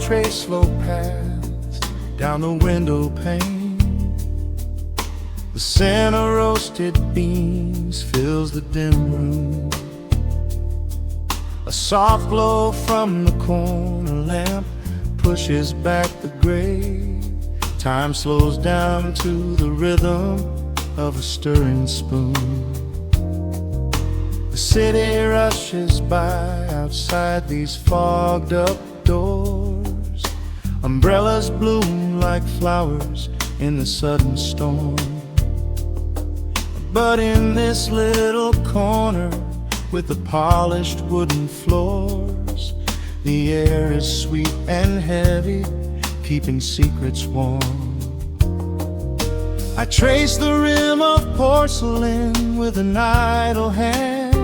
trace slow paths down the window pane. The scent of roasted beans fills the dim room. A soft glow from the corner lamp pushes back the gray. Time slows down to the rhythm of a stirring spoon. The city rushes by outside these fogged up doors. Umbrellas bloom like flowers in the sudden storm. But in this little corner with the polished wooden floors, the air is sweet and heavy, keeping secrets warm. I trace the rim of porcelain with an idle hand,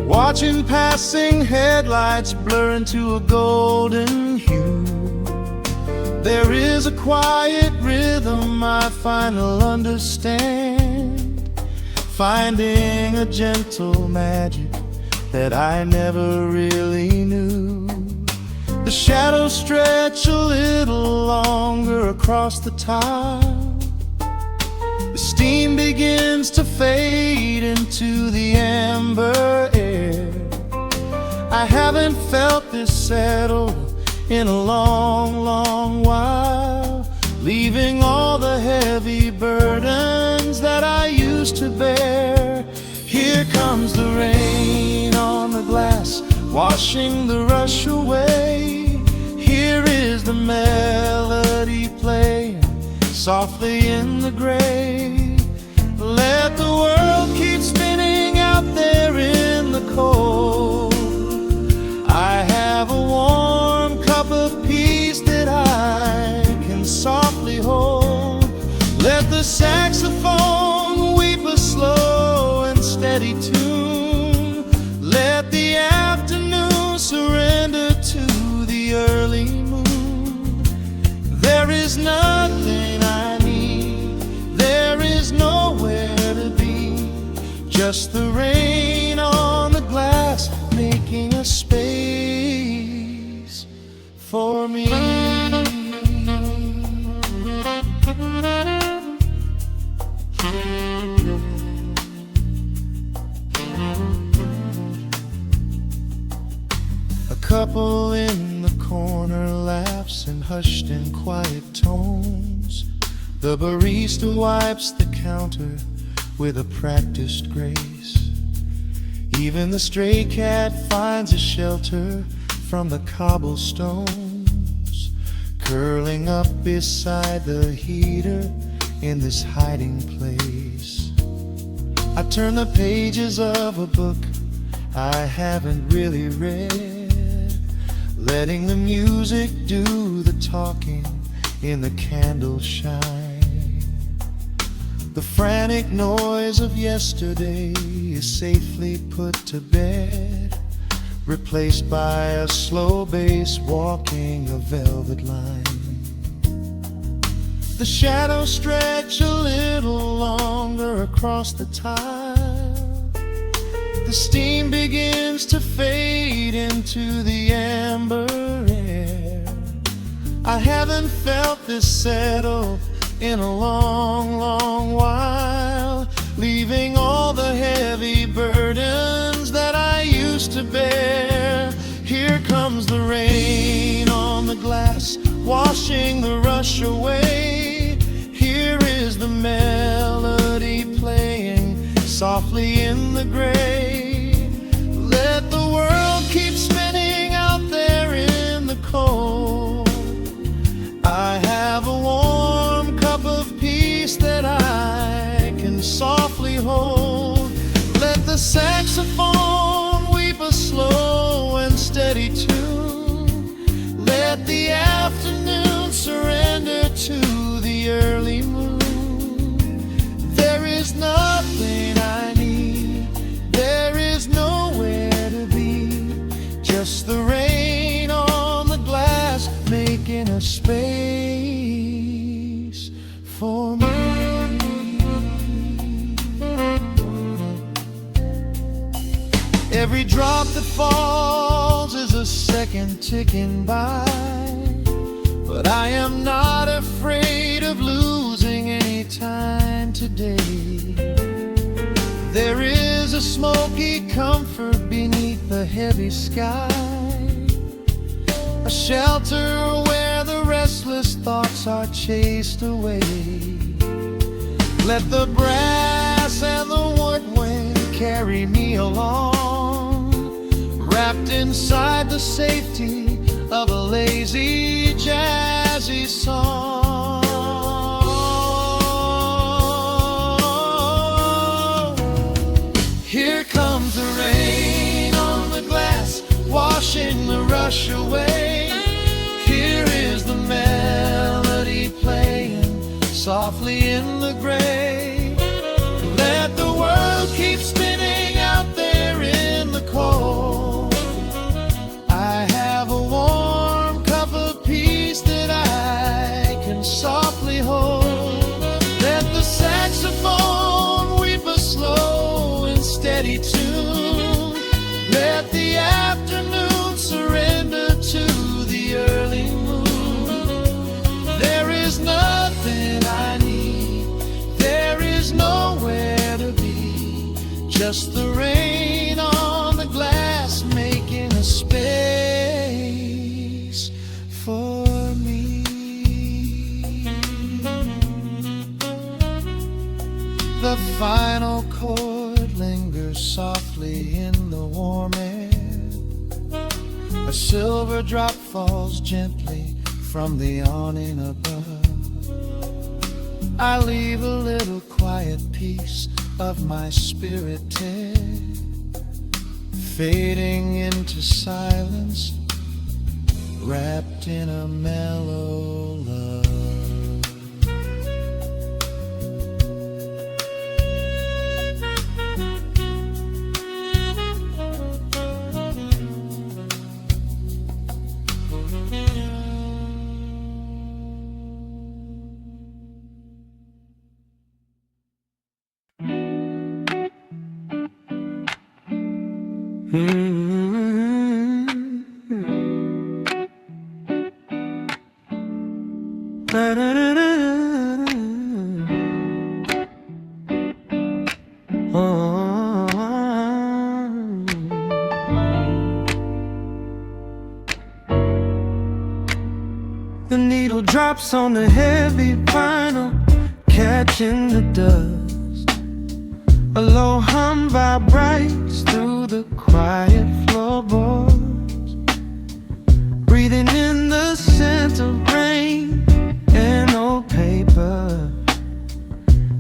watching passing headlights blur into a golden hue. There is a quiet rhythm I finally understand, finding a gentle magic that I never really knew. The shadows stretch a little longer across the tile. The steam begins to fade into the amber air. I haven't felt this settle in a long, long while, leaving all the heavy burdens that I used to bear. Here comes the rain on the glass, washing the rush away. Here is the melody playing softly in the gray. Let the world keep spinning out there in the cold. I have a warm cup of peace that I can softly hold. Let the saxophone weep a slow and steady tune. Let the afternoon surrender to the early moon. There is nothing I need, there is nowhere to be, just the rain on the glass making a space for me. A couple in the corner laughs in hushed and quiet tones. The barista wipes the counter with a practiced grace. Even the stray cat finds a shelter from the cobblestones, curling up beside the heater in this hiding place. I turn the pages of a book I haven't really read, letting the music do the talking in the candle shine. The frantic noise of yesterday is safely put to bed, replaced by a slow bass walking a velvet line. The shadows stretch a little longer across the tile. The steam begins to fade into the amber air. I haven't felt this settle in a long, long while, leaving all the heavy burdens that I used to bear. Here comes the rain on the glass, washing the rush away. Here is the melody playing softly in the gray. Let the world keep spinning out there in the cold. I have a warm cup of peace that I can softly hold. Let the saxophone weep a slow and steady tune. Let the afternoon surrender to the early moon. There is nothing I need, there is nowhere to be, just the rain on the glass making a space for me. Every drop that falls is a second ticking by, but I am not afraid of losing any time today. There is a smoky comfort beneath the heavy sky, a shelter where the restless thoughts are chased away. Let the brass and the woodwind carry me along, wrapped inside the safety of a lazy, jazzy song. Here comes the rain on the glass, washing the rush away. Here is the melody playing softly in the gray. Let the world keep spinning out there in the cold. I have a warm cup of peace that I can softly hold. Let the saxophone weep a slow and steady tune. Let the afternoon surrender to the early moon. There is nothing I need, there is nowhere to be, just the rain on the glass making a space for me. The final chord lingers softly in the warm air. A silver drop falls gently from the awning above. I leave a little quiet piece of my spirit tear, fading into silence, wrapped in a mellow love. The needle drops on the heavy vinyl, catching the dust. A low hum vibrates through the quiet floorboards, breathing in the scent of rain and old paper,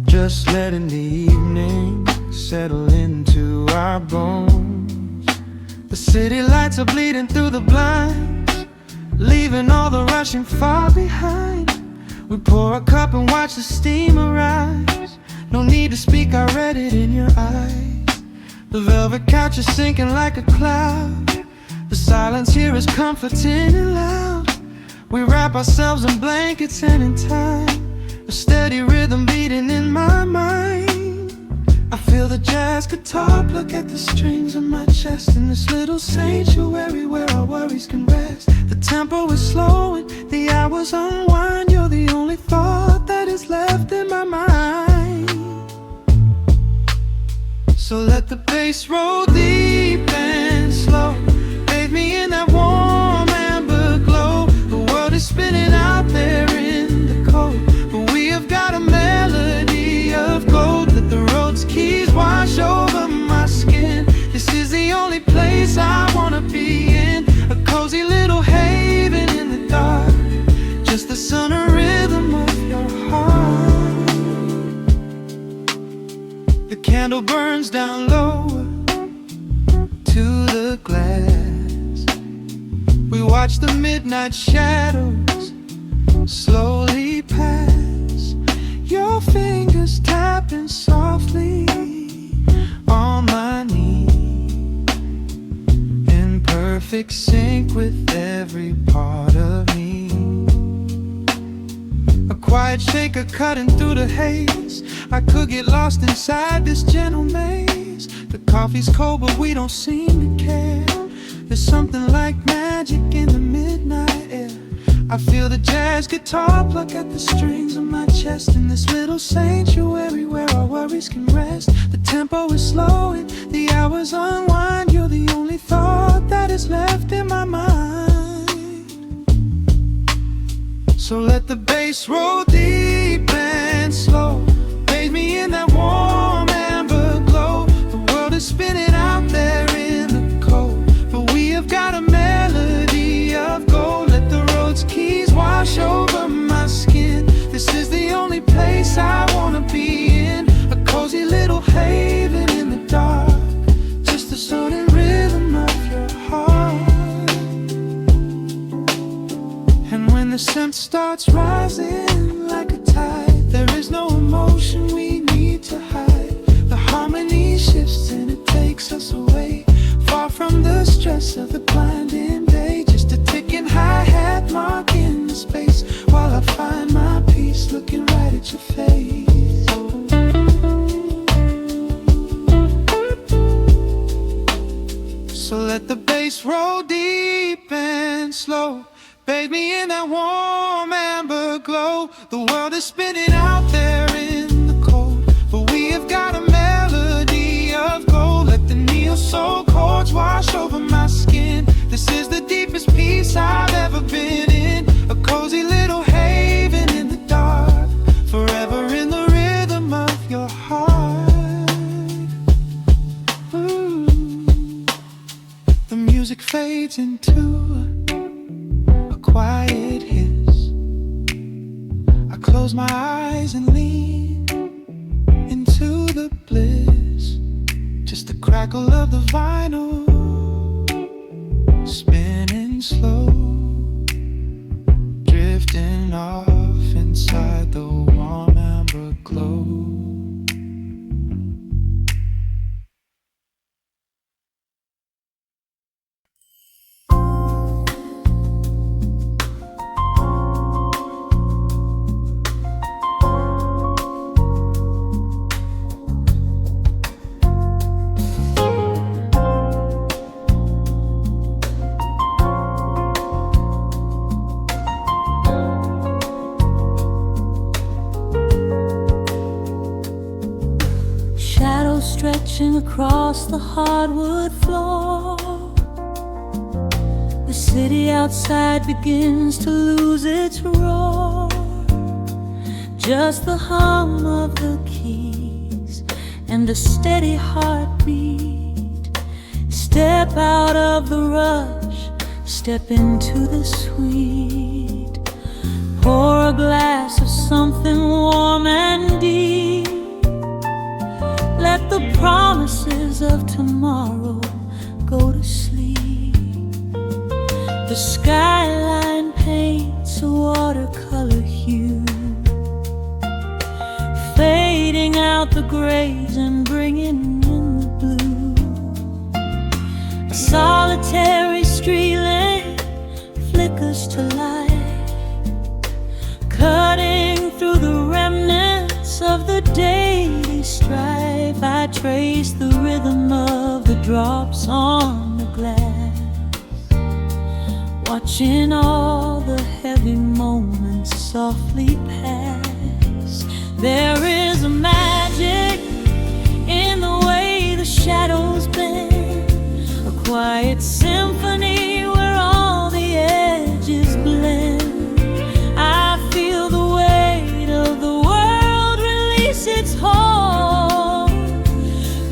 just letting the evening settle into our bones. The city lights are bleeding through the blinds, leaving all the rushing far behind. We pour a cup and watch the steam arise. No need to speak, I read it in your eyes. The velvet couch is sinking like a cloud. The silence here is comforting and loud. We wrap ourselves in blankets and in time, a steady rhythm beating in my mind. I feel the jazz guitar pluck at the strings of my chest, in this little sanctuary where our worries can rest. The tempo is slowing, the hours unwind. You're the only thought that is left in my mind. So let the bass roll deep and slow, bathe me in that warm amber glow. The world is spinning out there in the cold, but we have got a melody of gold. Let the road's keys wash over my skin. This is the only place I wanna be in, a cozy little haven in the dark, just the sound and rhythm of your heart. The candle burns down lower to the glass. We watch the midnight shadows slowly pass. Your fingers tapping softly on my knee, in perfect sync with every part of me. A quiet shaker cutting through the haze. I could get lost inside this gentle maze. The coffee's cold but we don't seem to care. There's something like magic in the midnight air. I feel the jazz guitar pluck at the strings of my chest in this little sanctuary where our worries can rest. The tempo is slow and the hours unwind. You're the only thought that is left in my mind. So let the bass roll deep and slow, bathe me in that warm amber glow. The world is spinning out there in the cold, but we have got a melody of gold. Let the road's keys wash over my skin. This is the only place I wanna be in, a cozy little haven in the dark, just the sound and rhythm of your heart. And when the scent starts rising like a tide, there is no emotion we need to hide. The harmony shifts and it takes us away, far from the stress of the blinding day. Just a ticking hi-hat marking the space while I find my peace looking right at your face. So let the bass roll deep and slow, bathe me in that warm amber glow. The world is spinning out there in the cold, but we have got a melody of gold. Let the neo-soul chords wash over my skin. This is the deepest peace I've ever been in, a cozy little haven in the dark, forever in the rhythm of your heart. Ooh. The music fades into a quiet hiss. I close my eyes and lean into the bliss. Just the crackle of the vinyl spinning slow, drifting off inside the warm amber glow. Stretching across the hardwood floor, the city outside begins to lose its roar. Just the hum of the keys and a steady heartbeat. Step out of the rush, step into the sweet. Pour a glass of something warm and deep. Let the promises of tomorrow go to sleep. The skyline paints a watercolor hue, fading out the grays and bringing in the blue. A solitary street lamp flickers to life, cutting through the remnants of the daily strife. I trace the rhythm of the drops on the glass, watching all the heavy moments softly pass. There is a magic in the way the shadows bend, a quiet symphony where all the edges blend. I feel the weight of the world release its hold,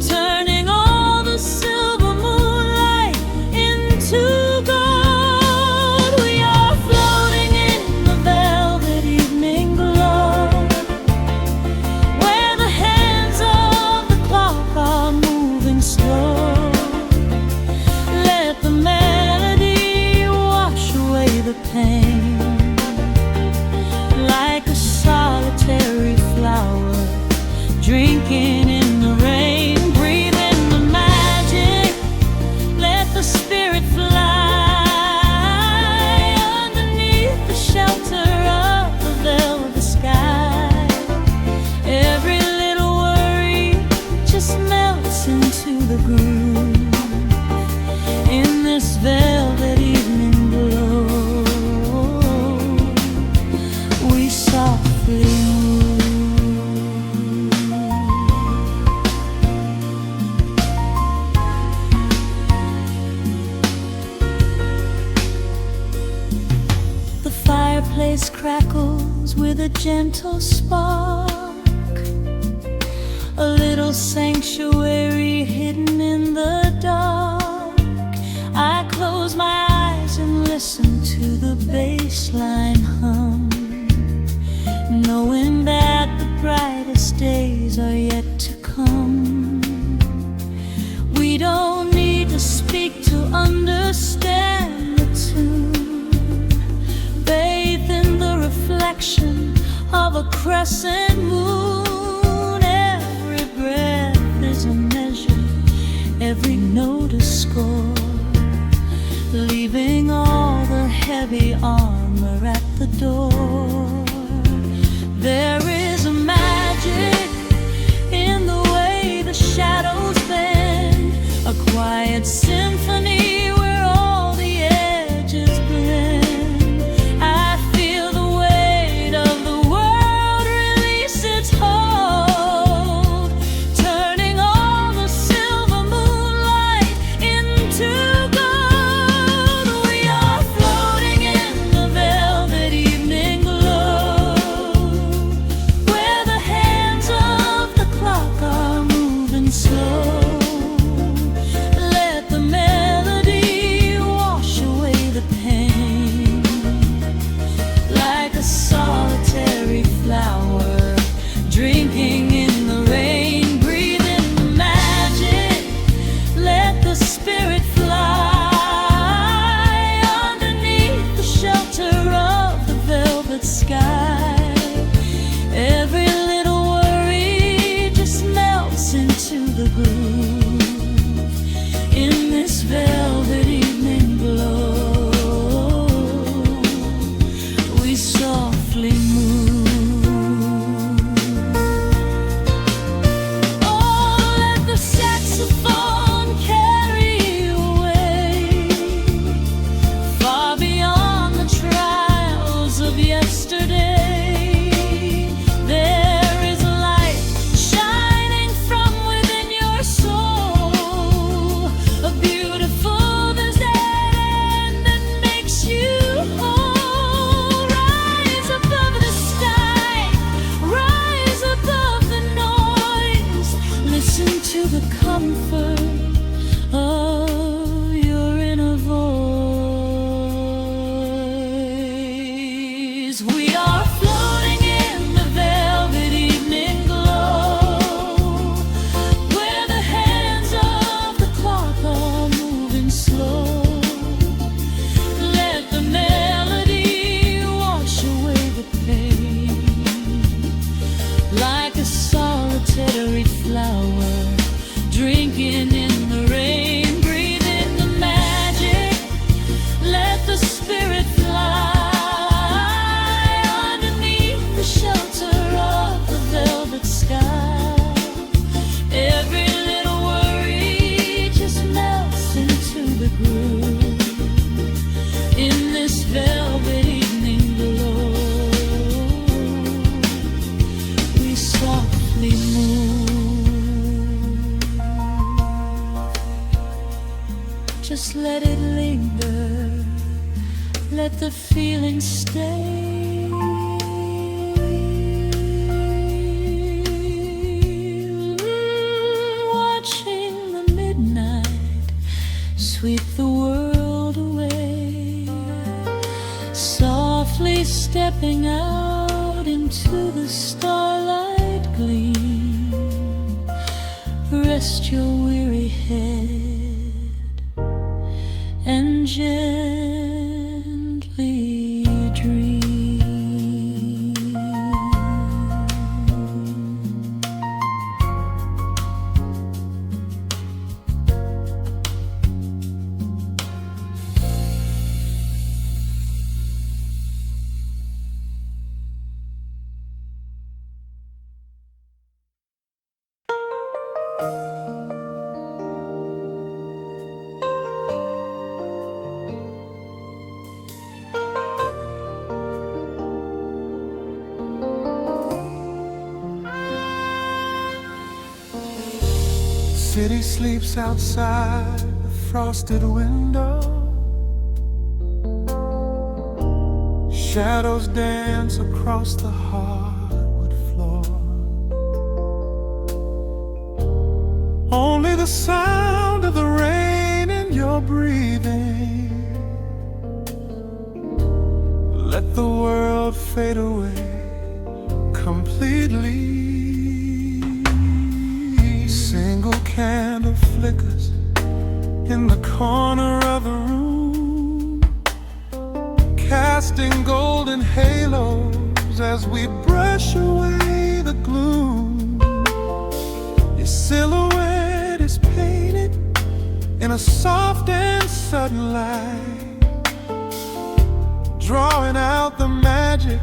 turning all the silver moonlight into gold. We are floating in the velvet evening glow, where the hands of the clock are moving slow. Let the melody wash away the pain, like a solitary flower drinking in the rain. Breathe in the magic, let the spirit fly underneath the shelter of the velvet sky. Every little worry just melts into the groove in this velvet with a gentle spark, a little sanctuary hidden in the dark. I close my eyes and listen to the bass line hum, knowing that the brightest days are yet to come. We don't need to speak to understand the tune. Bathe in the reflection of a crescent moon. Every breath is a measure, every note a score, leaving all the heavy armor at the door. There is a magic in the way the shadows bend, a quiet symphony where all the edges blend. I feel the weight of the world release its hold, turning all the silver moonlight into gold. We are floating in the velvet evening glow, where the hands of the clock are moving slow. Let the melody wash away the pain, like a solitary flower drinking in the rain. Breathe in the magic, let the spirit fly underneath the shelter of the velvet sky. Every little worry just melts into the groove in this velvet evening glow. We softly move. Oh, let the saxophone carry you away, far beyond the trials of yesterday. There is a light shining from within your soul, a beautiful vision that makes you whole. Rise above the sky, rise above the noise. Listen to the comfort of your inner voice. We are floating in the velvet evening glow, where the hands of the clock are moving slow. Let the melody wash away the pain, like a solitary flower drinking in the rain. Breathe in the magic, let the spirit fly underneath the shelter of the velvet sky. Every little worry just melts into the groove in this velvet evening glow. We softly move. Just let it linger, let the feeling stay. Watching the midnight sweep the world away, softly stepping out into the starlight gleam. Rest your weary head and gently dream. City sleeps outside the frosted window, Shadows dance across the hardwood floor. Only the sound of the rain in your breathing. Let the world fade away completely. Single candle flickers in the corner of the room, casting golden halos as we brush away the gloom. Your silhouette is painted in a soft and sudden light, drawing out the magic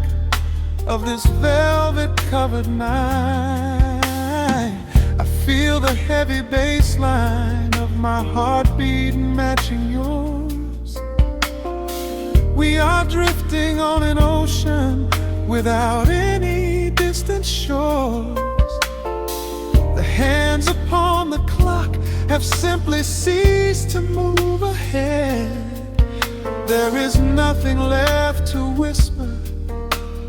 of this velvet-covered night. I feel the heavy bass line of my heartbeat matching yours. We are drifting on an ocean without any distant shores. The hands upon the clock have simply ceased to move ahead. There is nothing left to whisper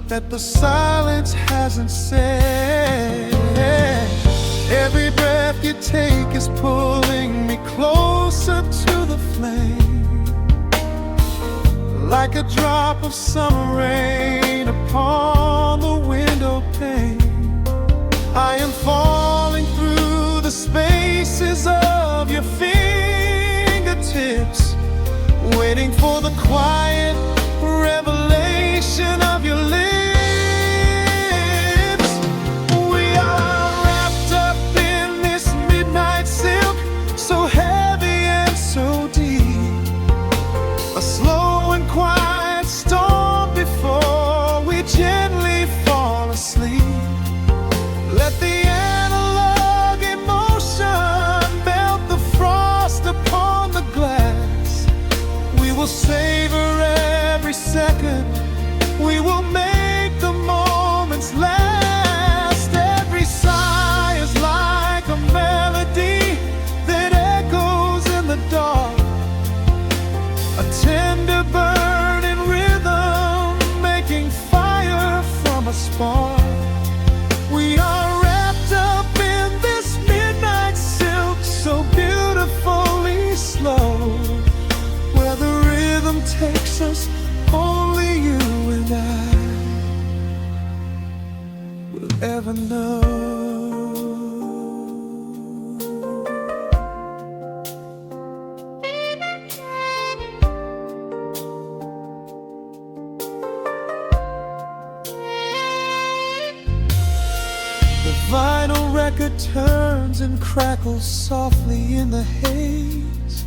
that the silence hasn't said. Every breath you take is pulling me closer to the flame, like a drop of summer rain upon the window pane. I am falling through the spaces of your fingertips, waiting for the quiet revelation of your lips. We are wrapped up in this midnight silk, so heavy and so deep. A slow and quiet storm before we gently fall asleep. Let the analog emotion melt the frost upon the glass. We will savor every second, we will make the moments last. Every sigh is like a melody that echoes in the dark, a tender burning rhythm making fire from a spark. We are wrapped up in this midnight silk, so beautifully slow, where the rhythm takes us, only you and I will ever know. The vinyl record turns and crackles softly in the haze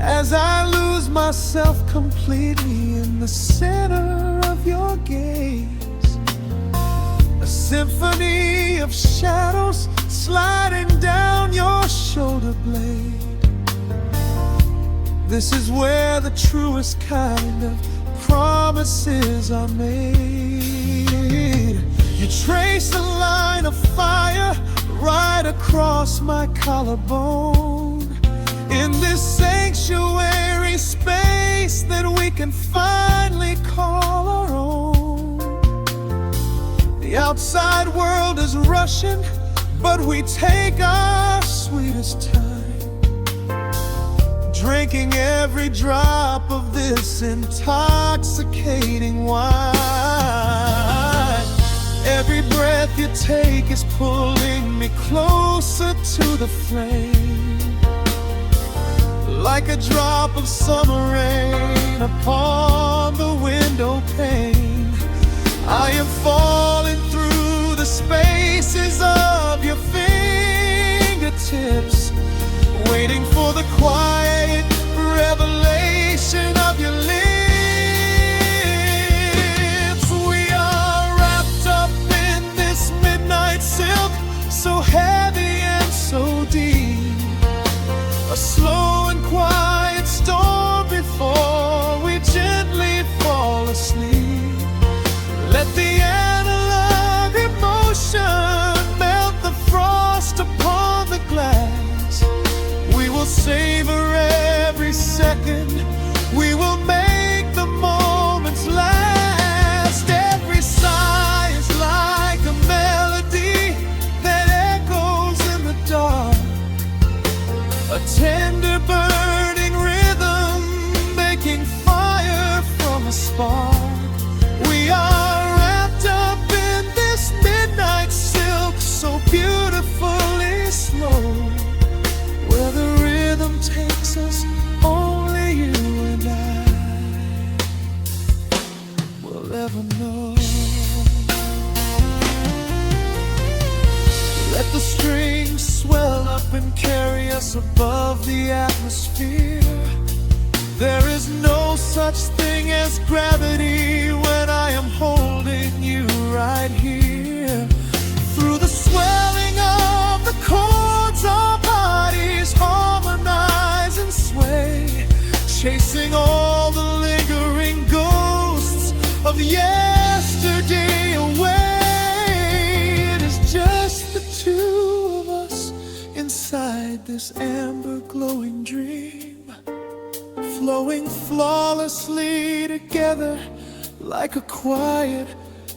as I lose myself completely in the center of your gaze. A symphony of shadows sliding down your shoulder blade. This is where the truest kind of promises are made. You trace a line of fire right across my collarbone, in this sanctuary space that we can finally call our own. The outside world is rushing, but we take our sweetest time, drinking every drop of this intoxicating wine. Every breath you take is pulling me closer to the flame, like a drop of summer rain upon the window pane. I am falling through the spaces of your fingertips, waiting for the quiet revelation of your lips. We are wrapped up in this midnight silk, so heavy and so deep. A slow and quiet storm before we gently fall asleep. Let the Let the strings swell up and carry us above the atmosphere. There is no such thing as gravity when I am holding you right here. Through the swelling of the chords, our bodies harmonize and sway, chasing all the lingering ghosts of yesterday away. It is just the two of us inside this amber glowing dream, flowing flawlessly together like a quiet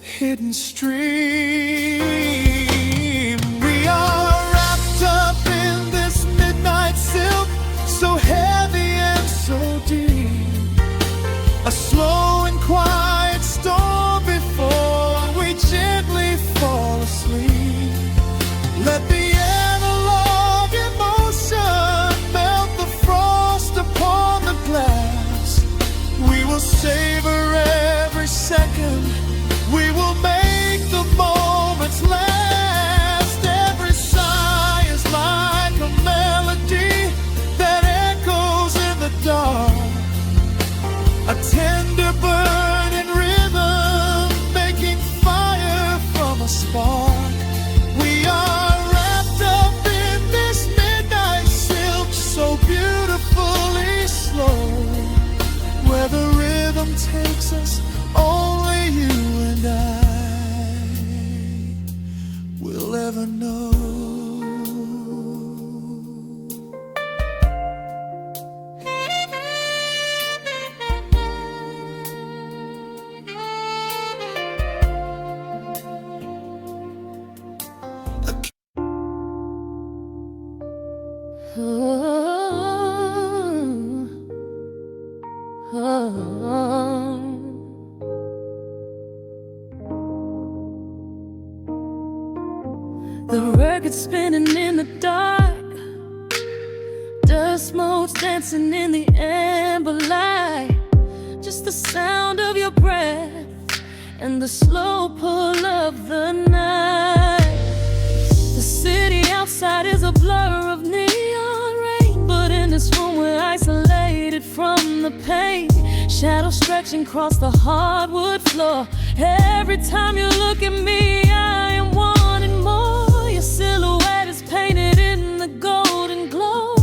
hidden stream. We are wrapped up in this midnight silk, so heavy and so deep, a slow and quiet storm before we gently fall asleep. Let the analog emotion melt the frost upon the glass. We will savor every second, we will make the moments last. Every sigh is like a melody that echoes in the dark, a tender burning rhythm making fire from a spark. We are wrapped up in this midnight silk, so beautifully slow, where the rhythm takes us, only you and I will ever know. The record spinning in the dark, dust motes dancing in the amber light. Just the sound of your breath and the slow pull of the night. The city outside is a blur of neon rain, but in this room we're isolated from the pain. Shadows stretching across the hardwood floor. Every time you look at me, I am wanting more. Your silhouette is painted in the golden glow,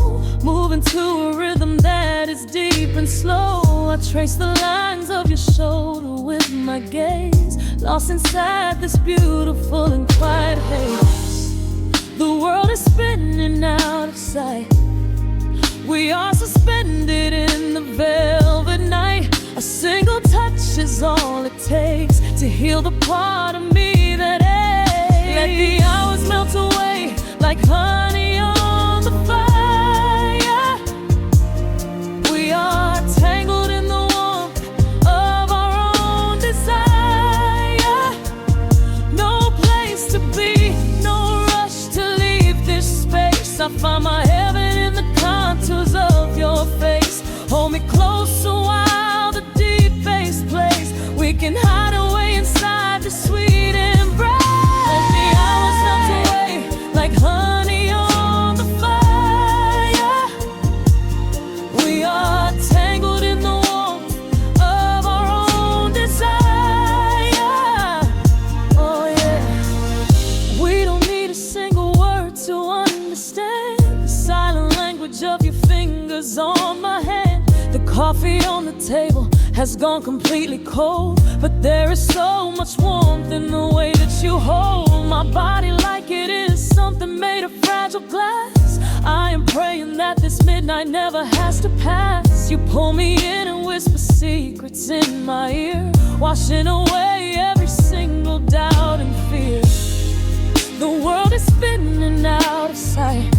moving to a rhythm that is deep and slow. I trace the lines of your shoulder with my gaze, lost inside this beautiful and quiet haze. The world is spinning out of sight, we are suspended in the velvet night. A single touch is all it takes to heal the part of me that aches. Let the hours melt away like honey on the fire. We are tangled in the warmth of our own desire. No place to be, no rush to leave this space. I find my heaven in the contours of your face. Hold me closer while the deep bass plays. We can hide away inside the sweet embrace. Let the hours melt away like honey on the fire. We are tangled in the warmth of our own desire. Oh yeah. We don't need a single word to understand the silent language of your fingers on my hand. The coffee on the table has gone completely cold, but there is so much warmth in the way that you hold my body like it is something made of fragile glass. I am praying that this midnight never has to pass. You pull me in and whisper secrets in my ear, washing away every single doubt and fear. The world is spinning out of sight,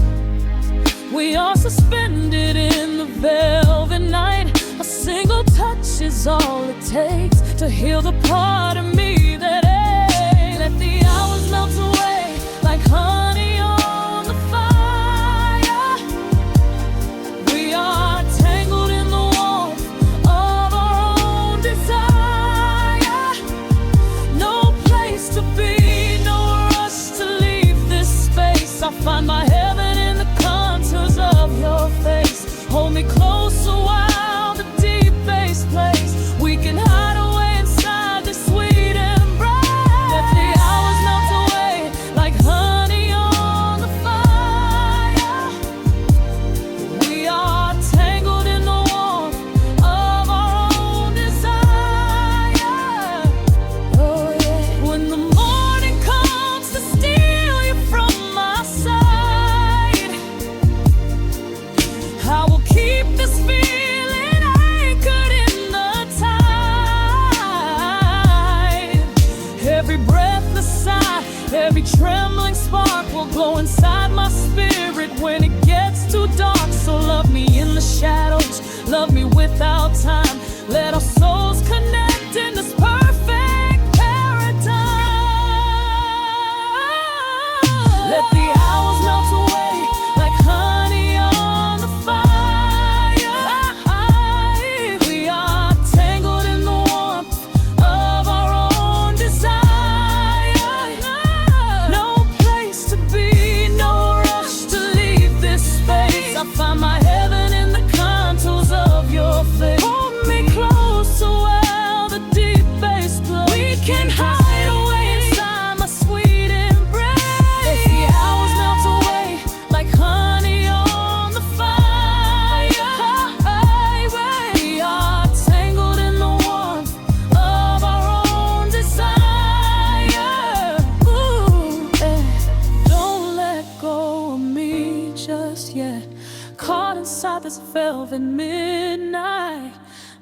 we are suspended in the velvet night. A single touch is all it takes to heal the part of me that aches. Let the hours melt away like honey on the fire. We are tangled in the warmth of our own desire. me closer while the deep bass plays. We can hide away inside this sweet embrace. Let the hours melt away like honey on the fire. We are tangled in the warmth of our own desire. Oh yeah. When the morning comes to steal you from my side, I will keep this feeling anchored in the tide. Every breathless sigh, every trembling spark will glow inside my spirit when it gets too dark. So love me in the shadows, love me without time. Let our souls connect in this perfect paradise. Let the hours melt away like honey on the fire. We are tangled in the warmth of our own desire. No place to be, no rush to leave this space. I find my heaven in the contours of your face. Hold me closer while the deep bass plays. We can hide away inside my sweet embrace. Let the hours melt away like honey on the fire. We are tangled in the warmth of our own desire. Ooh, don't let go of me just yet. Caught inside this velvet midnight.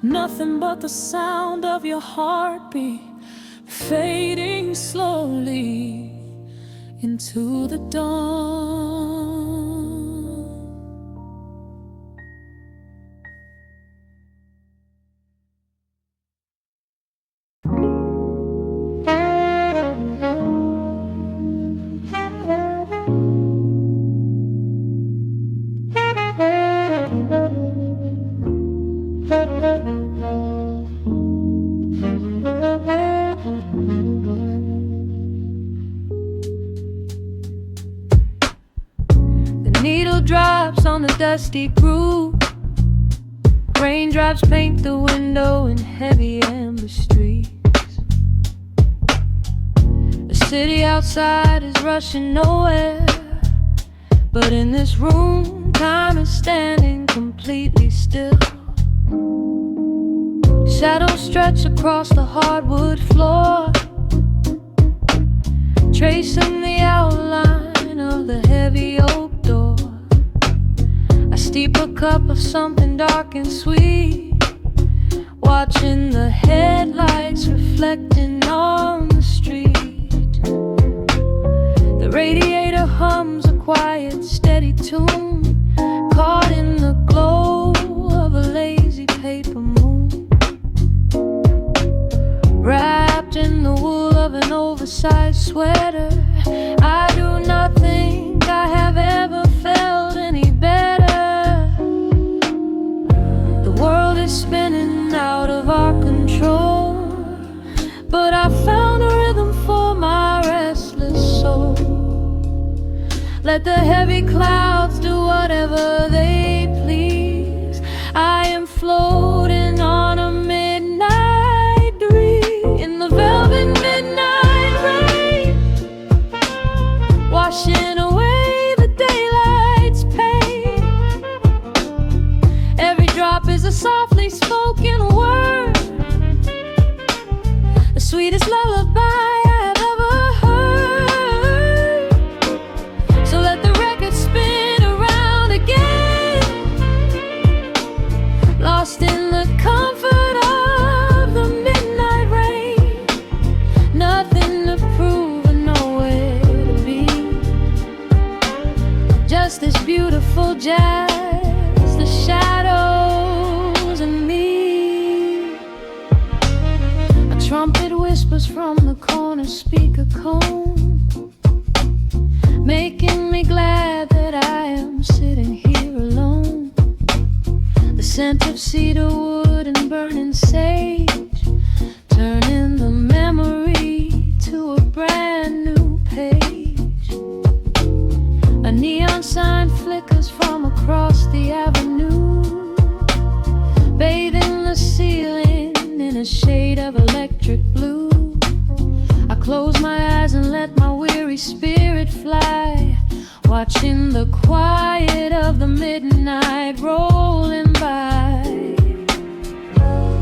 Nothing but the sound of your heartbeat fading slowly into the dawn. The needle drops on the dusty groove. Raindrops paint the window in heavy amber streets. The city outside is rushing nowhere, but in this room, time is standing completely still. Shadows stretch across the hardwood floor, tracing the outline of the heavy oak door. I steep a cup of something dark and sweet, watching the headlights reflecting on the street. The radiator hums a quiet, steady tune, caught in the glow of a lazy paper moon. Wrapped in the wool of an oversized sweater, I do not think I have ever felt any better. The world is spinning out of our control, but I found a rhythm for my restless soul. Let the heavy clouds do whatever they please. I am floating on a midnight dream in the velvet midnight rain, washing away the daylight's pain. Every drop is a softly spoken word, the sweetest lullaby I have ever heard. So let the record spin around again, lost in the comfort of the midnight rain. Nothing to prove and nowhere to be, just this beautiful jazz, the shadows and me. A trumpet whispers from the corner speaker cone, making me glad that I am sitting here alone. The scent of cedar wood and burning sage, turning the memory to a brand new page. A neon sign flickers from across the avenue, close my eyes and let my weary spirit fly, watching the quiet of the midnight rolling by.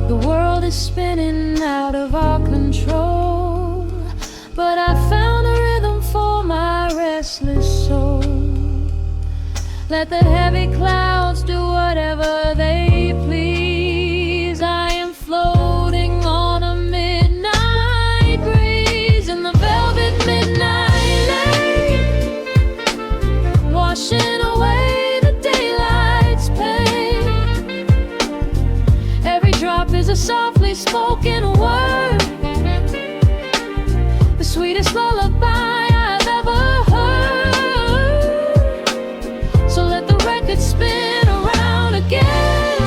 The world is spinning out of our control, but I found a rhythm for my restless soul. Let the heavy clouds do whatever they please. I am floating on a midnight breeze in the velvet midnight lane, washing away the daylight's pain. Every drop is a softly spoken word, the sweetest lullaby I've ever heard. So let the record spin around again,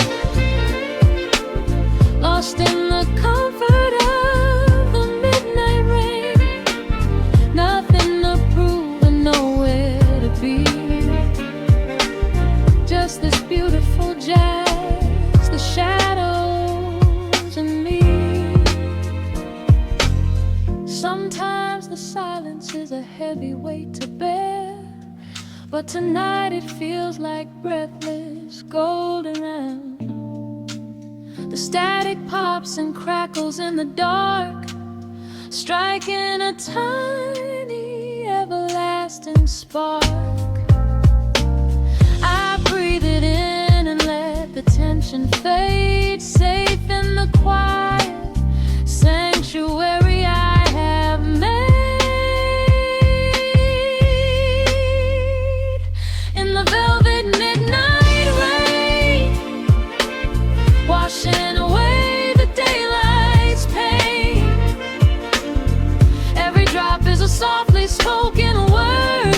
lost in the comfort of the midnight rain. Nothing to prove and nowhere to be, just this beautiful jazz, the shadows and me. Sometimes the silence is a heavy weight to bear, but tonight it feels like breathless golden air. The static pops and crackles in the dark, striking a tiny everlasting spark. I breathe it in and let the tension fade, safe in the quiet sanctuary I have made. In the velvet midnight rain, washing away the daylight's pain. Every drop is a softly spoken word,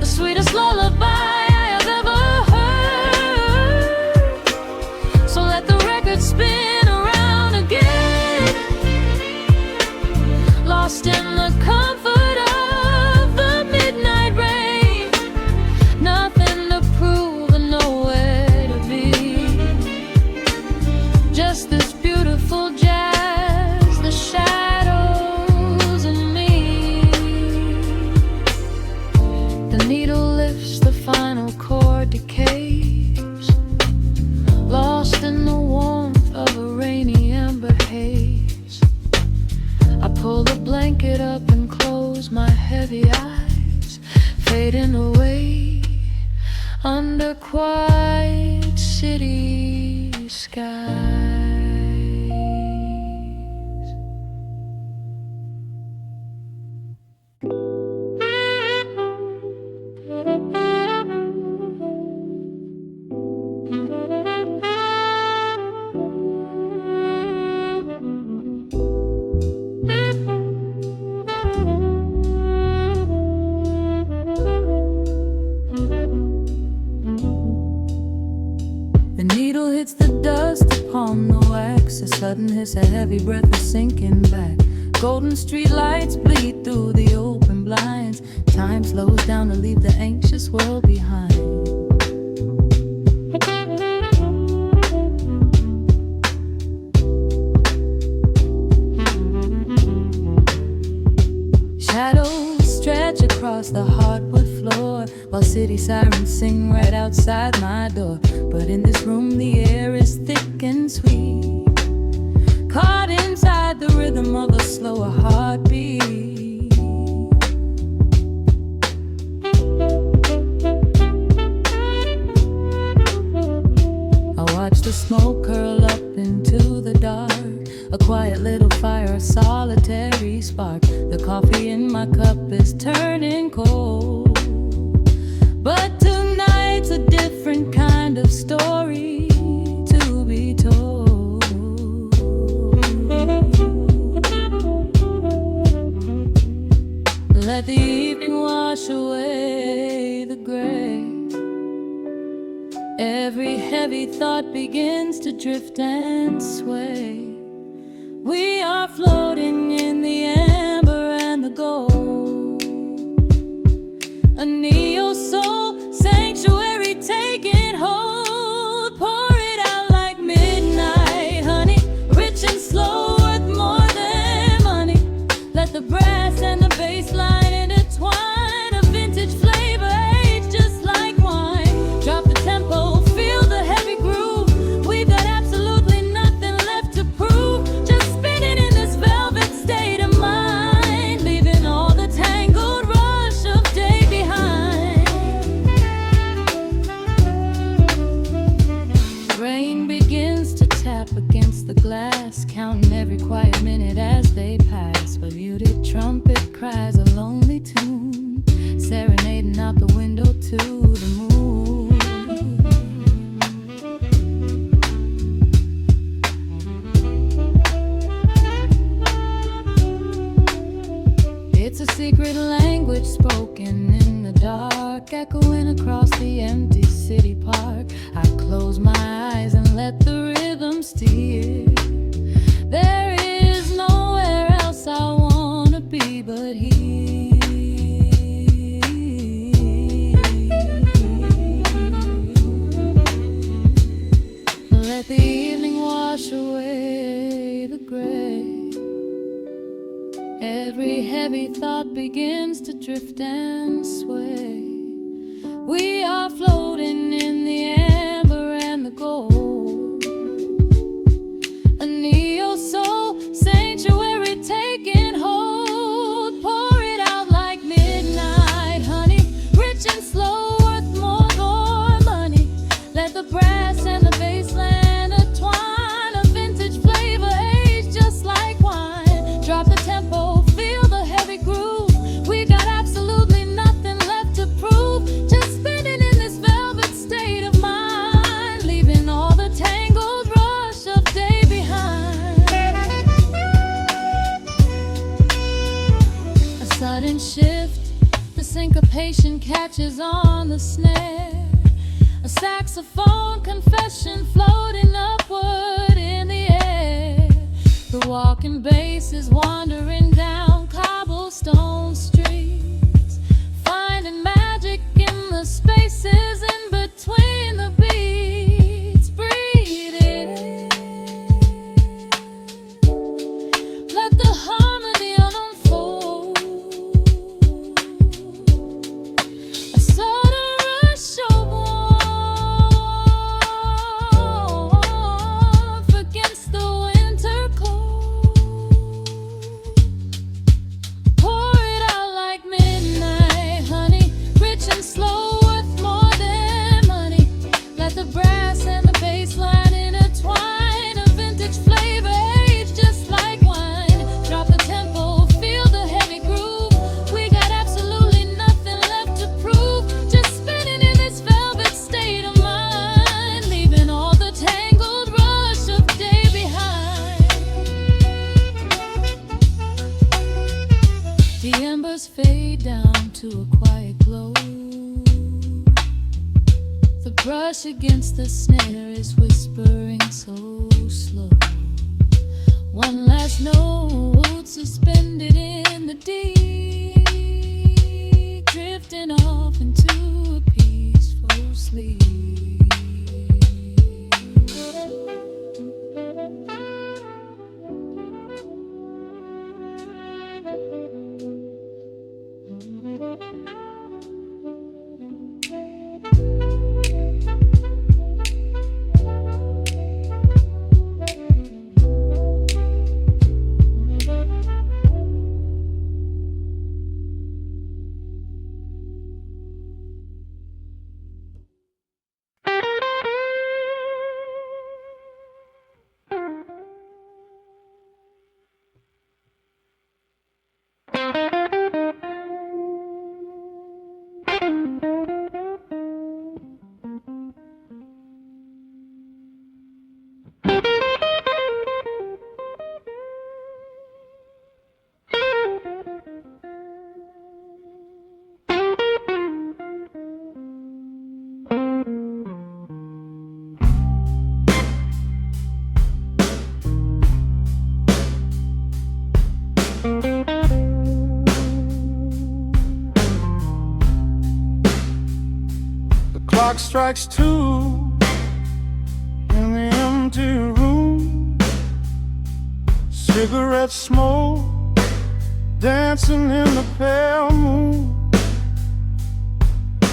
the sweetest lullaby I have ever heard. So let the record spin around again, lost in the comfort of the midnight rain. Nothing to prove and nowhere to be, just this beautiful jazz, the shadows and me. The needle lifts, the final chord decays, lost in the warmth of a rainy amber haze. I pull the blanket up and close my heavy eyes, fading away under quiet city skies. The needle hits the dust upon the wax, a sudden hiss, a heavy breath is sinking back. Golden street lights bleed through the open blinds. Time slows down to leave the anxious world behind. Shadows stretch across the hardwood floor, while city sirens sing right outside my door. But in this room the air is thick and sweet, caught inside the rhythm of a slower heartbeat. I watch the smoke curl up into the dark, a quiet little fire, a solitary spark. The coffee in my cup is turning cold, but tonight's a different kind of story to be told. Let the evening wash away the gray. Every heavy thought begins to drift and sway. We are floating in the amber and the gold, a neo-soul sanctuary taking hold. Pour it out like midnight honey, rich and slow, worth more than money. cries a lonely tune, serenading out the window to the moon. It's a secret language spoken in the dark, echoing across the empty city park. I close my eyes and let the rhythm steer. There is nowhere else I wanna be but here. Let the evening wash away the gray. Every heavy thought begins to drift and sway. We are floating in the amber and the gold, a neo-soul sanctuary taking hold. Pour it out like midnight honey, rich and slow, worth more than money. Let the brass and the bassline entwine, a vintage flavor aged just like wine. Drop the tempo, feel the heavy groove. We got absolutely nothing left to prove, just spinning in this velvet state of mind, leaving all the tangled rush of day behind. A sudden shift, the syncopation catches on the snare. A saxophone confession floating upward in the air. The walking bass is wandering down cobblestone streets, finding magic in the spaces in between the beats. Breathe it in, let the harmony unfold. A sudden rush of warmth against the winter cold. Pour it out like midnight honey, rich and slow, worth more than money. Let the brass and the bassline intertwine, a vintage flavor aged just like wine. Drop the tempo, feel the heavy groove. We got absolutely nothing left to prove, just spinning in this velvet state of mind, leaving all the tangled rush of day behind. The embers fade down to a quiet glow. The brush against the snare is whispering so slow. One last note suspended in the deep, drifting off into a peaceful sleep. Clock strikes 2 in the empty room. Cigarette smoke dancing in the pale moon.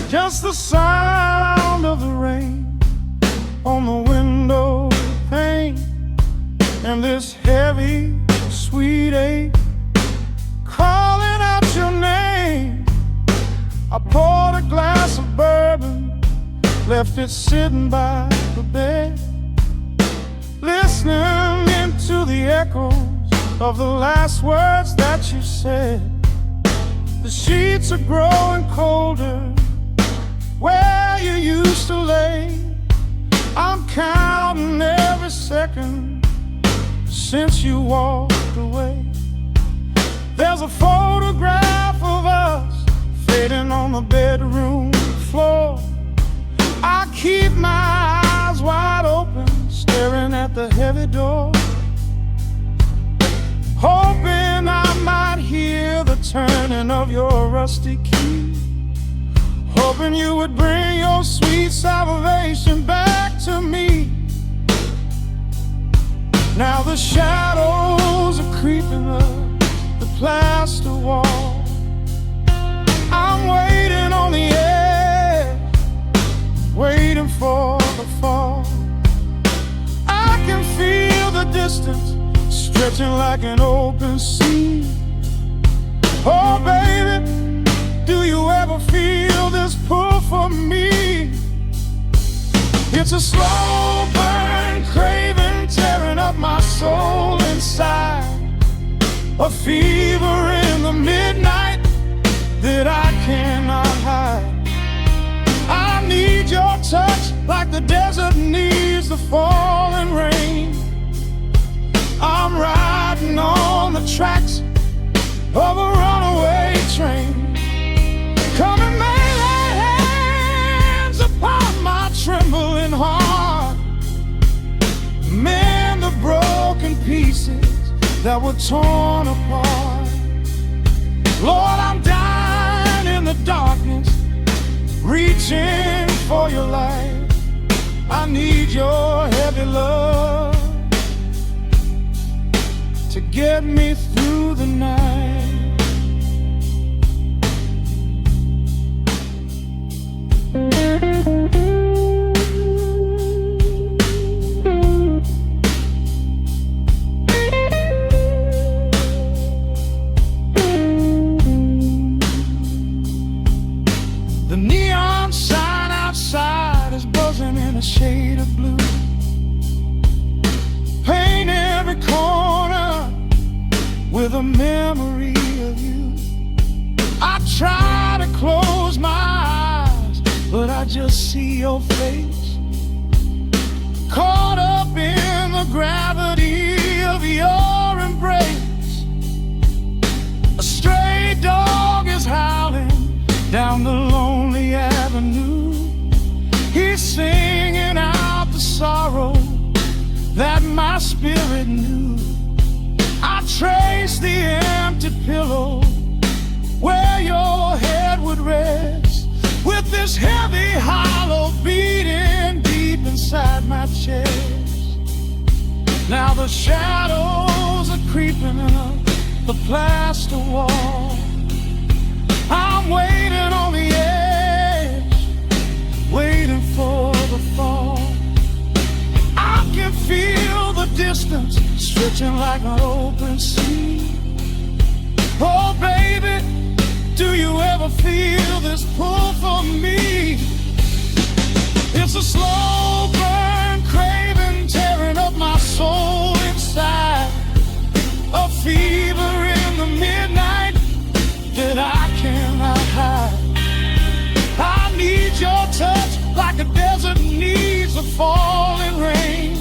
Just the sound of the rain on the window pane, and this heavy, sweet ache calling out your name. I poured a glass of bourbon, left it sitting by the bed, listening into the echoes of the last words that you said. The sheets are growing colder where you used to lay. I'm counting every second since you walked away. There's a photograph of us fading on the bedroom floor. I keep my eyes wide open, staring at the heavy door, hoping I might hear the turning of your rusty key, hoping you would bring your sweet salvation back to me. Now the shadows are creeping up the plaster wall. I'm waiting on the edge, waiting for the fall. I can feel the distance stretching like an open sea. Oh baby, do you ever feel this pull for me? It's a slow burn craving tearing up my soul inside, a fever in the midnight that I cannot hide. I need your touch like the desert needs the falling rain. I'm riding on the tracks of a runaway train. Come and lay hands upon my trembling heart, mend the broken pieces that were torn apart. Lord, I'm dying in the darkness, reaching for your light. I need your heavy love to get me through the night. The neon sign outside is buzzing in a shade of blue. Paint every corner with a memory of you. I try to close my eyes, but I just see your face, caught up in the gravity of your embrace. A stray dog is howling down the lonely avenue. He's singing out the sorrow that my spirit knew. I trace the empty pillow where your head would rest, with this heavy hollow beating deep inside my chest. Now the shadows are creeping up the plaster wall. I'm waiting on the edge, waiting for the fall. I can feel the distance stretching like an open sea. Oh baby, do you ever feel this pull for me? It's a slow burn craving tearing up my soul inside, a fever in the midnight that I cannot hide. I need your touch like a desert needs a falling rain.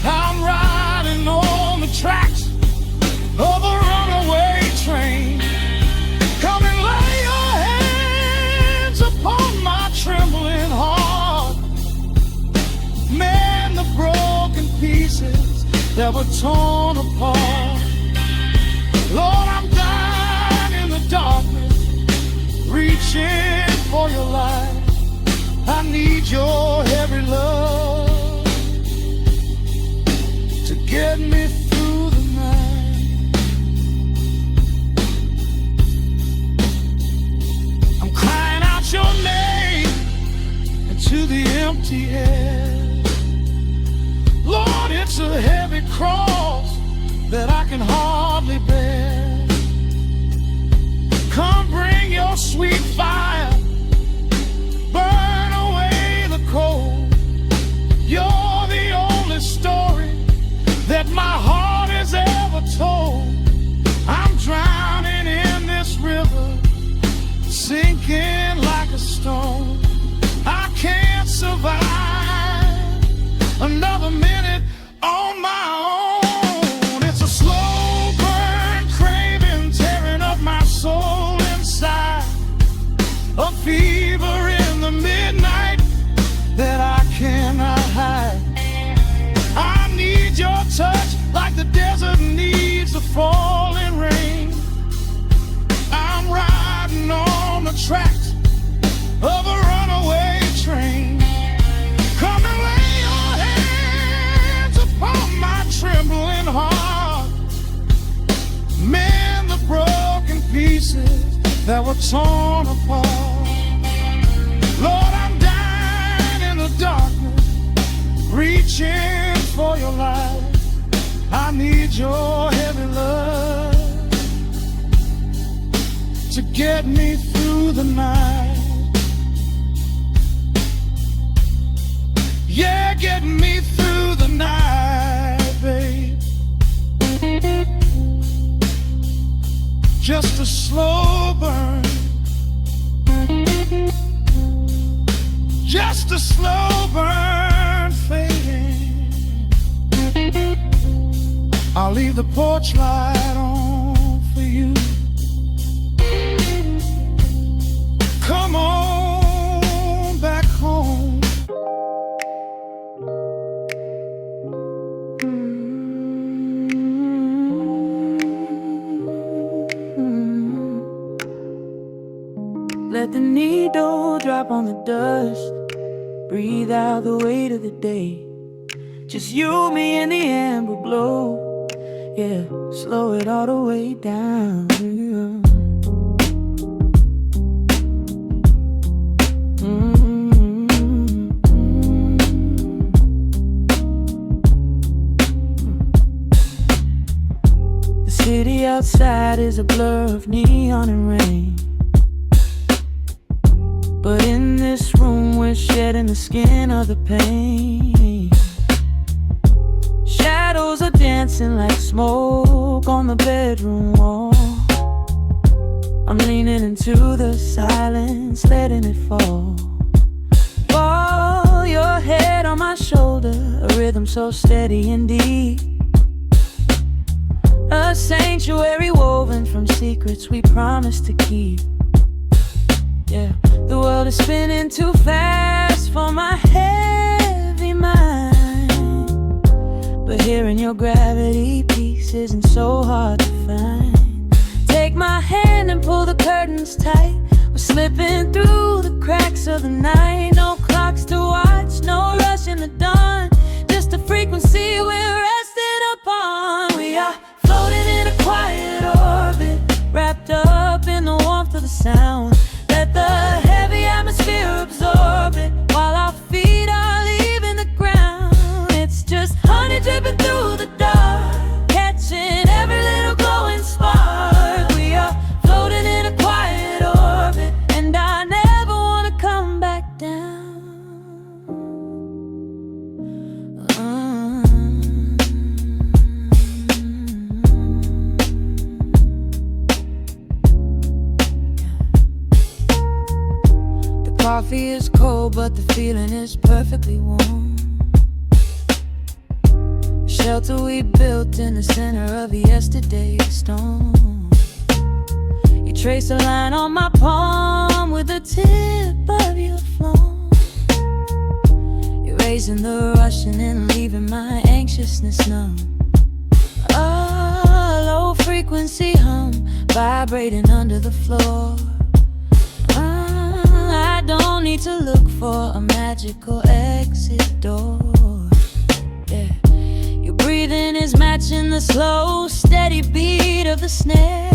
I'm riding on the tracks of a runaway train. Come and lay your hands upon my trembling heart, mend the broken pieces that were torn apart. Lord, I'm dying in the darkness, reaching for your light. I need your heavy love to get me through the night. I'm crying out your name into the empty air. Lord, it's a heavy cross that I can hardly bear. Come bring your sweet fire, burn away the cold. You're the only story that my heart has ever told. I'm drowning in this river pieces that were torn apart. Lord, I'm dying in the darkness, reaching for your light. I need your heavy love to get me through the night. Yeah, get me through the night, babe. Just a slow burn, just a slow burn fading. I'll leave the porch light on for you. Come on back home. Let the needle drop on the dust. Breathe out the weight of the day. Just you, me, and the amber glow. Yeah, slow it all the way down. The city outside is a blur of neon and rain, but in this room we're shedding the skin of the pain. Shadows are dancing like smoke on the bedroom wall. I'm leaning into the silence, letting it fall. Fall, your head on my shoulder, a rhythm so steady and deep. A sanctuary woven from secrets we promised to keep. Yeah, the world is spinning too fast for my heavy mind, but hearing your gravity piece isn't so hard to find. Take my hand and pull the curtains tight. We're slipping through the cracks of the night. No clocks to watch, no rush in the dawn. Just a frequency we're resting upon. We are floating in a quiet orbit, wrapped up in the warmth of the sound. Let the heavy atmosphere absorb it, while our feet are leaving the ground. It's just honey dripping through the dark, catching every little glowing spark. We are floating in a quiet orbit, and I never want to come back down. Coffee is cold, but the feeling is perfectly warm. Shelter we built in the center of yesterday's storm. You trace a line on my palm with the tip of your phone, erasing the rushing and leaving my anxiousness numb. A low frequency hum vibrating under the floor. I don't need to look for a magical exit door. Yeah, your breathing is matching the slow, steady beat of the snare.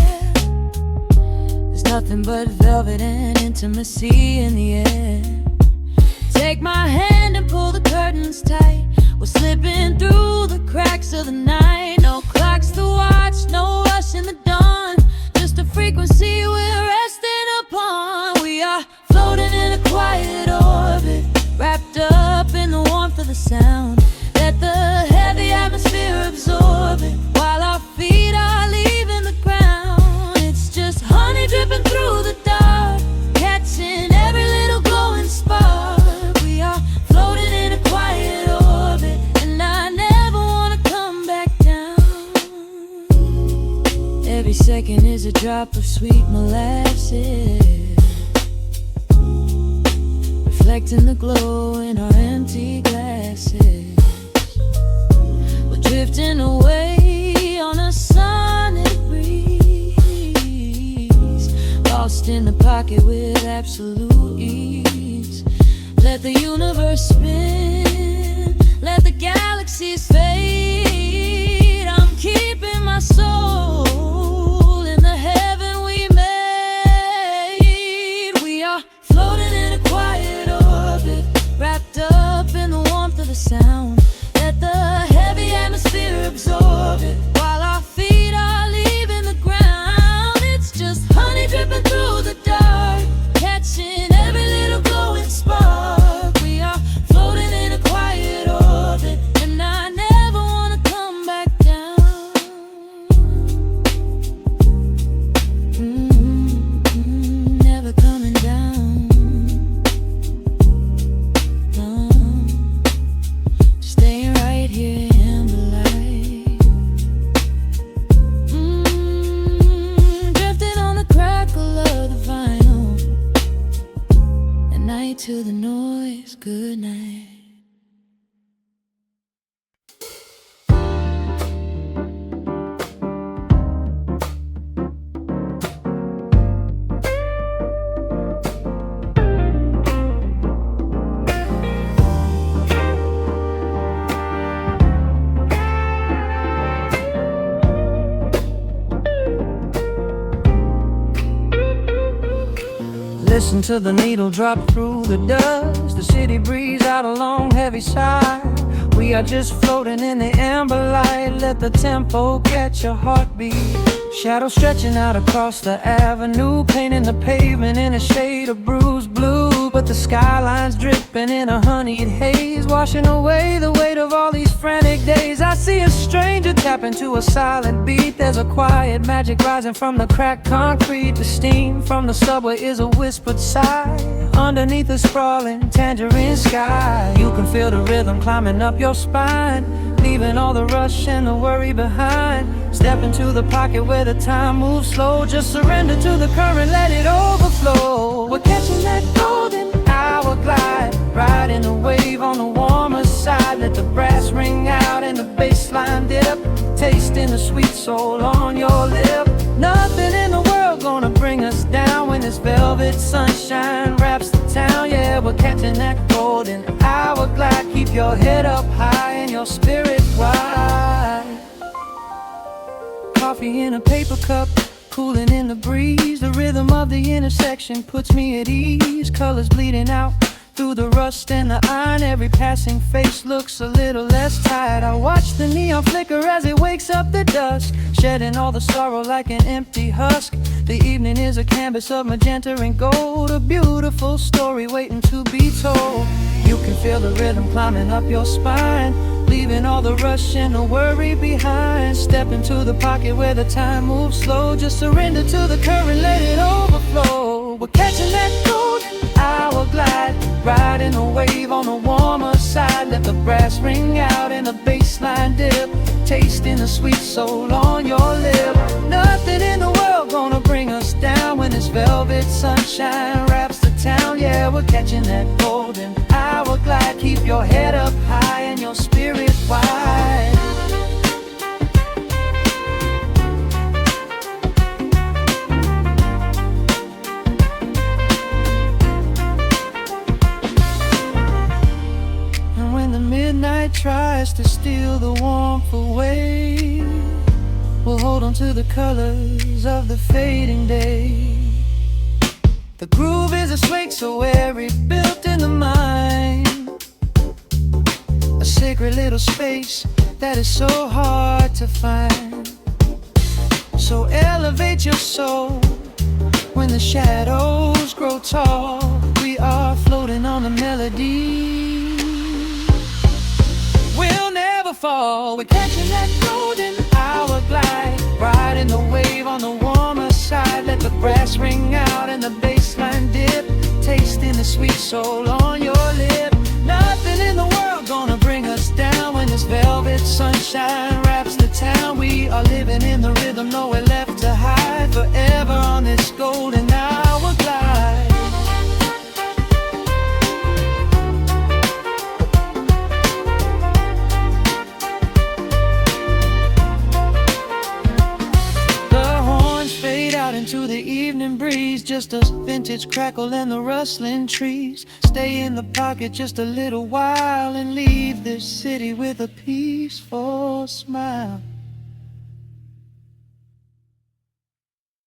There's nothing but velvet and intimacy in the air. Take my hand and pull the curtains tight. We're slipping through the cracks of the night. No clocks to watch, no rush in the dawn. Just a frequency we're resting upon. We are floating in a quiet orbit, wrapped up in the warmth of the sound. Let the heavy atmosphere absorb it, while our feet are leaving the ground. It's just honey dripping through the dark, catching every little glowing spark. We are floating in a quiet orbit, and I never want to come back down. Every second is a drop of sweet molasses, reflecting the glow in our empty glasses. We're drifting away on a sonic breeze, lost in the pocket with absolute ease. Let the universe spin, let the galaxies fade. I'm keeping my soul in the heaven we made. to the noise, good night. Listen to the needle drop through the dust. The city breeze out a long heavy sigh. We are just floating in the amber light. Let the tempo catch your heartbeat. Shadows stretching out across the avenue, painting the pavement in a shade of bruised blue. But the skyline's dripping in a honeyed haze, washing away the weight of all these frantic days. I see a stranger tap into a silent beat. There's a quiet magic rising from the cracked concrete. The steam from the subway is a whispered sigh underneath the sprawling tangerine sky. You can feel the rhythm climbing up your spine, leaving all the rush and the worry behind. Step into the pocket where the time moves slow. Just surrender to the current, let it overflow. We're catching that golden hour glide, riding the wave on the warmer side. Let the brass ring out and the bass line dip, tasting the sweet soul on your lip. Nothing in the world gonna bring us down when this velvet sunshine wraps the town. Yeah, we're catching that golden hour glide. Keep your head up high and your spirit wide. Coffee in a paper cup, cooling in the breeze. The rhythm of the intersection puts me at ease. Colors bleeding out through the rust and the iron. Every passing face looks a little less tired. I watch the neon flicker as it wakes up the dusk, shedding all the sorrow like an empty husk. The evening is a canvas of magenta and gold, a beautiful story waiting to be told. You can feel the rhythm climbing up your spine, leaving all the rush and the worry behind. Step into the pocket where the time moves slow. Just surrender to the current, let it overflow. We're catching that golden hour glide, riding a wave on the warmer side. Let the brass ring out and the bass line dip, tasting the sweet soul on your lip. Nothing in the world gonna bring us down when this velvet sunshine wraps the town. Yeah, we're catching that golden hour glide. Keep your head up high and your spirit wide. And when the midnight tries to steal the warmth away, we'll hold on to the colors of the fading day. The groove is a swing so airy, built in the mind, a sacred little space that is so hard to find. So elevate your soul when the shadows grow tall. We are floating on the melody, we'll never fall. We're catching that golden hour glide, riding the wave on the warmer side. Let the brass ring out and the bass line dip, tasting the sweet soul on your lip. Nothing in the world gonna bring us down when this velvet sunshine wraps the town. We are living in the rhythm, nowhere left to hide, forever on this golden hour glide. Into the evening breeze, just a vintage crackle and the rustling trees. Stay in the pocket just a little while and leave this city with a peaceful smile.